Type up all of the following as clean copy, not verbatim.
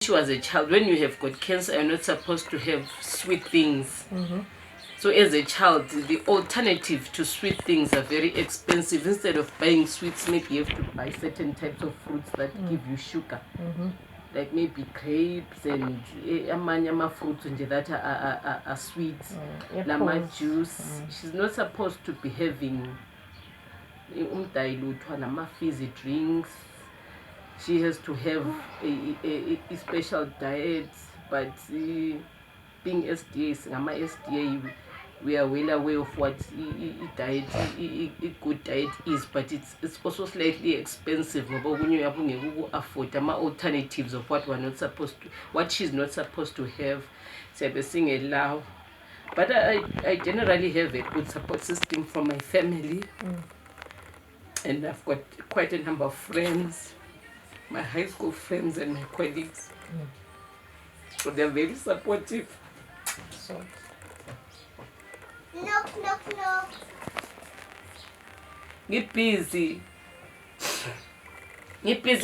she was a child, when you have got cancer, you're not supposed to have sweet things. So as a child, the alternative to sweet things are very expensive. Instead of buying sweets, maybe you have to buy certain types of fruits that give you sugar. Like maybe grapes and amanyama fruits and that are sweet. Lama juice. She's not supposed to be having fizzy drinks. She has to have a special diet, but being SDA, SDA, we are well aware of what diet, a good diet is, but it's also slightly expensive. When you afford alternatives of what we're not supposed to, what she's not supposed to have. So allow. But I generally have a good support system from my family, and I've got quite a number of friends, my high school friends and my colleagues. So they're very supportive. So knock. Ngibusy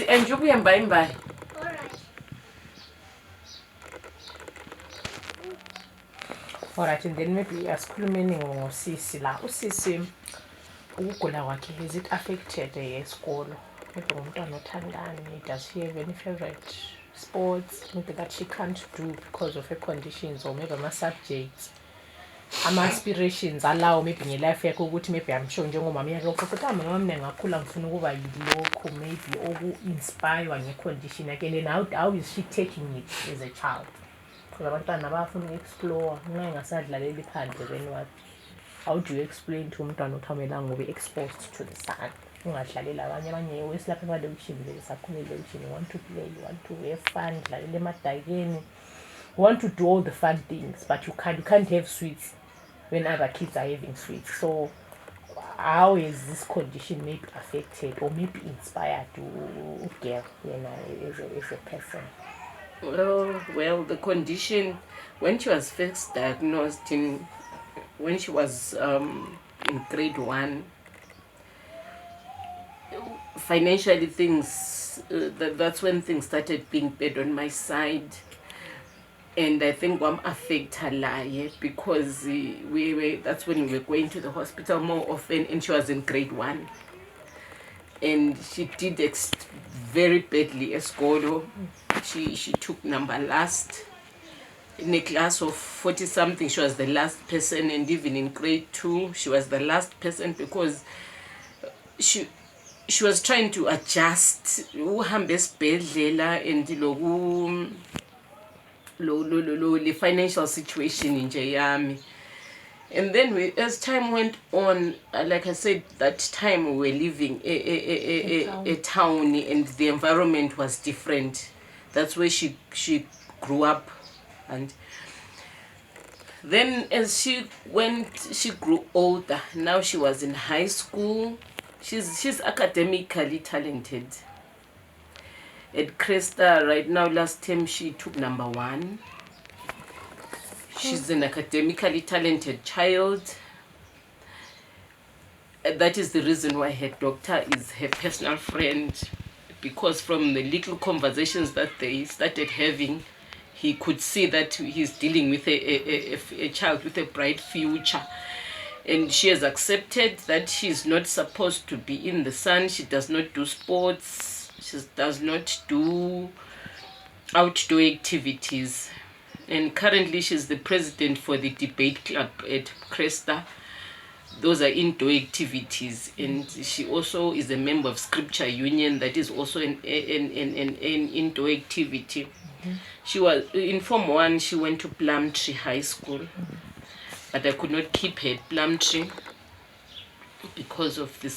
and you be bye. Alright, and then maybe asikhulumeni ngosisi la. Usisi ukugula kwakhe, is it affected esikolo? Maybe ngumntwana othandani, does he have any favorite sports maybe that she can't do because of her conditions, or maybe ama-subjects, ama-aspirations alawo maybe ngelife yakhe ukuthi maybe I'm sure njengomama yakhe ukuthi mama mina ngakhula ngifuna ukuba yilokho, maybe oku-inspire nge-condition yakhe, and then how is she taking it as a child? Because abantwana bayafuna uku-explore nxa ingasadlaleli phandle, then what? How do you explain to umntwana ukuthi amelanga ube exposed to the sun, ungadlaleli abanye wesilapha emalokishini vele sakhula elokishini, you want to play, you want to have fun, dlalela emadakeni, you want to do all the fun things, but you can't have sweets when other kids are having sweets. So how is this condition maybe affected or maybe inspired to girl as a person? Well, the condition, when she was first diagnosed when she was in grade 1, financially things, that's when things started being bad on my side. And I think I'm affected because that's when we were going to the hospital more often, and she was in grade 1. And she did very badly at school. She took number last. In a class of 40-something, she was the last person, and even in grade 2, she was the last person because she was trying to adjust uhambe esibhedlela and the financial situation in yami. And then as time went on, like I said, that time we were living a town, and the environment was different. That's where she grew up. And then as she grew older, now she was in high school. She's academically talented. At Cresta right now, last time she took number 1. She's an academically talented child. That is the reason why her doctor is her personal friend, because from the little conversations that they started having, he could see that he's dealing with a child with a bright future. And she has accepted that she's not supposed to be in the sun. She does not do sports. She does not do outdoor activities. And currently she's the president for the debate club at Cresta. Those are indoor activities. And she also is a member of Scripture Union. That is also an indoor activity. She was in Form 1. She went to Plumtree High School, but I could not keep her at Plumtree because of the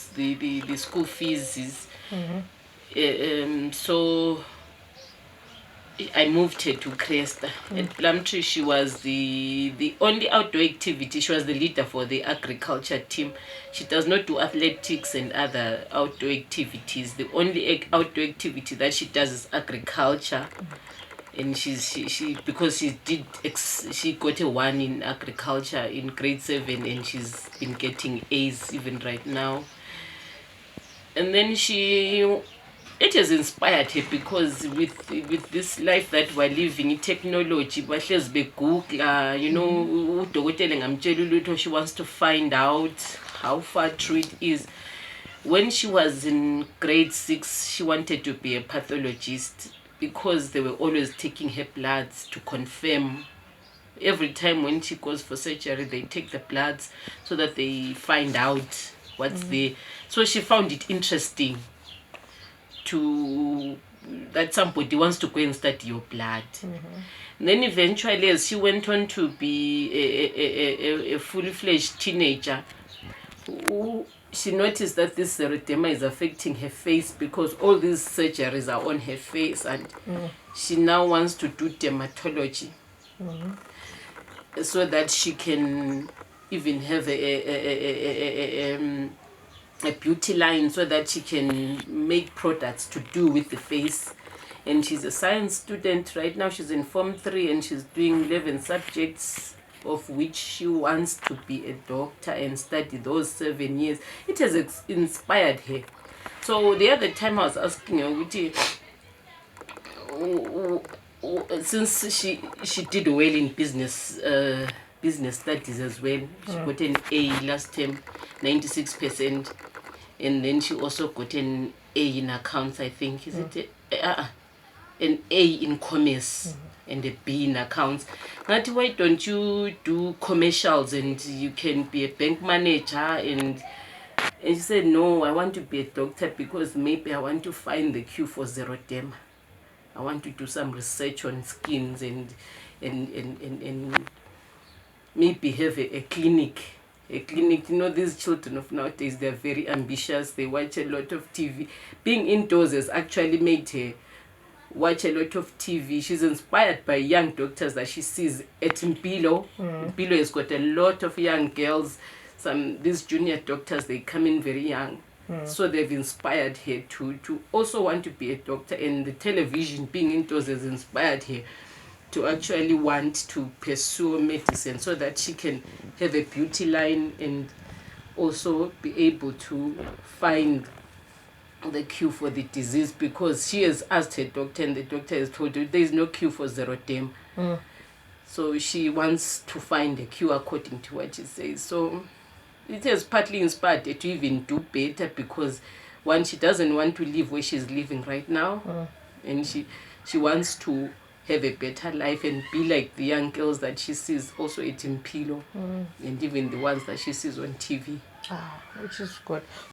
school fees. So I moved her to Cresta. At Plumtree, she was the only outdoor activity. She was the leader for the agriculture team. She does not do athletics and other outdoor activities. The only outdoor activity that she does is agriculture. And she because she got a 1 in agriculture in grade 7, and she's been getting A's even right now. And then she it has inspired her because with this life that we're living, technology, bahlezi begoogla, you know, udokotela ngamtshela ulutho, she wants to find out how far true it is. When she was in grade 6, she wanted to be a pathologist because they were always taking her bloods to confirm. Every time when she goes for surgery, they take the bloods so that they find out what's there. So she found it interesting that somebody wants to go and study your blood. Then eventually, as she went on to be a fully-fledged teenager, she noticed that this xeroderma is affecting her face because all these surgeries are on her face, and she now wants to do dermatology so that she can even have a beauty line, so that she can make products to do with the face. And she's a science student right now. She's in Form 3 and she's doing 11 subjects, of which she wants to be a doctor and study those 7 years. It has inspired her. So the other time I was asking her, since she did well in business studies as well, she got an A last term, 96%, and then she also got an A in accounts, I think. Is it an A in commerce and a B in accounts? But why don't you do commercials and you can be a bank manager? And she said, no, I want to be a doctor because maybe I want to find the cure for xeroderma. I want to do some research on skins and maybe have a clinic. A clinic. You know, these children of nowadays, they're very ambitious. They watch a lot of TV. Being indoors has actually made her watch a lot of TV. She's inspired by young doctors that she sees at Mpilo. Mpilo has got a lot of young girls. These junior doctors, they come in very young. So they've inspired her to also want to be a doctor, and the television, being indoors, has inspired her to actually want to pursue medicine so that she can have a beauty line and also be able to find the cure for the disease, because she has asked her doctor and the doctor has told her there is no cure for xeroderma. So she wants to find a cure according to what she says. So it has partly inspired her to even do better, because one, she doesn't want to live where she's living right now, and she wants to have a better life and be like the young girls that she sees also at Mpilo, and even the ones that she sees on TV. Which is good.